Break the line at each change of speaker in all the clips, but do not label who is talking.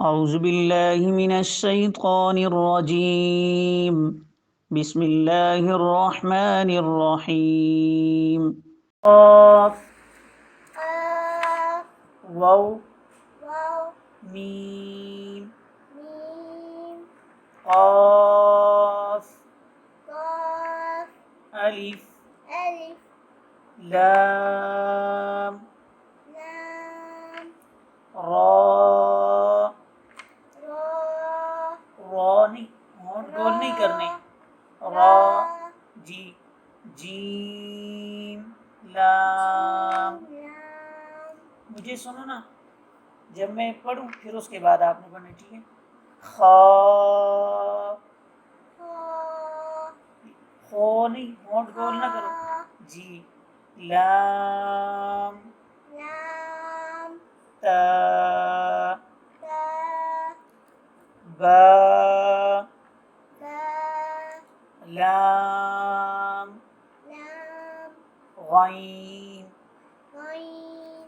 औज़ुबिल्लाहि मिनश्शैतानिर्रजीम। बिस्मिल्लाहिर्रहमानिर्रहीम। क़ाफ़
क़ाफ़
वाव
वाव
meme
meme
क़ाफ़
क़ाफ़
अलिफ
अलिफ
लाम
लाम
रा।
रा
रा नहीं, होंठ गोल नहीं करने।
रा
रा जी जीम लाम।
लाम
मुझे सुनो ना, जब मैं पढ़ूं फिर उसके बाद आपने पढ़ना, ठीक है। खा
खा
खो नहीं, होंठ गोल ना करो जी। लाम
लाम
ता
ता
बा
बा
लाम
लाम
गईन
गईन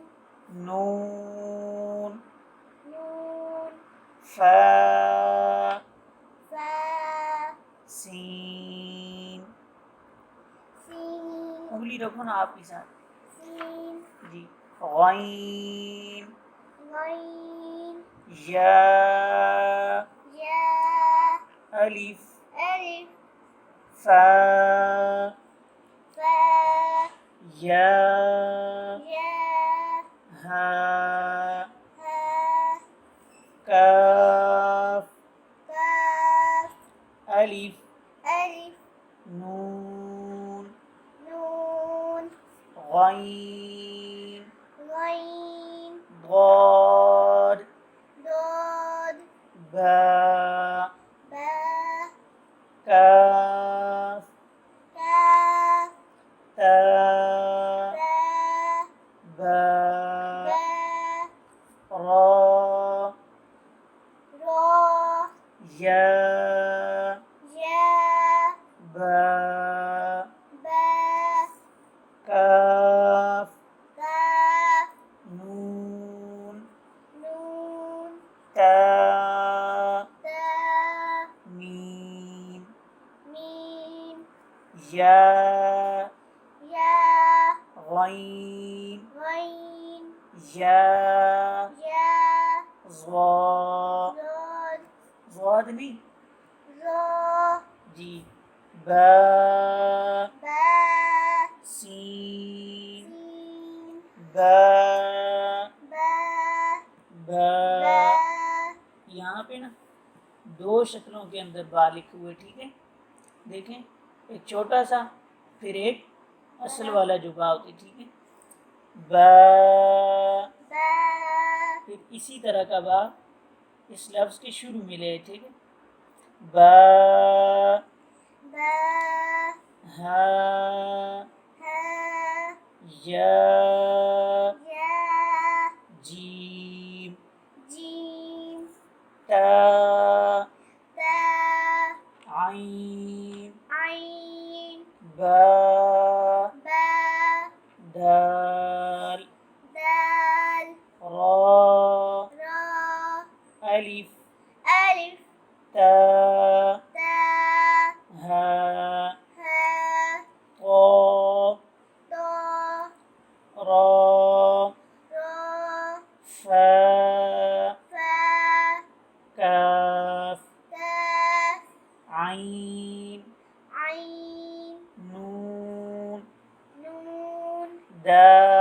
नून
नून
फा
फा
सीन।
सीन
उंगली रखो ना आपके साथ
सीन
जी। गईन
गईन
या
या
अलिफ
अलिफ
फा
फा
या
या
हा
हा
काफ
काफ
अलिफ
अलिफ
नून
नून
गईन
गईन
ضاد
दोद
बा
बा
काफ
काफ
ता
ता
बा
बा
रा
रा
या
या
बा
बा
काफ
काफ
नून
नून
ता
ता
मीम
मीम
या
या
गईन
गईन
या
या
ज़ा
ज़ाद
ज़ाद नहीं
ज़ा
जी। बा
बा
सीन
सीन
बा
बा
बा।
बा
यहाँ पे ना दो शक्लों के अंदर बा लिखे हुए, ठीक है। देखें, एक छोटा सा फिर एक असल वाला जो बा होती, ठीक है। बा
बा
फिर इसी तरह का बा इस लफ्ज़ के शुरू में ले, ठीक है। बा
बा
हा
हा
या
या
जीम
जीम
ता
ता
आइन
आइन
बा
बा
दाल
दाल
रा
रा
अलिफ
अलिफ
ता
ता
हा
हा
ता
तो
रा
रो
फा
फा
काफ
काफ
आइन
आइन
नून
नून
दाल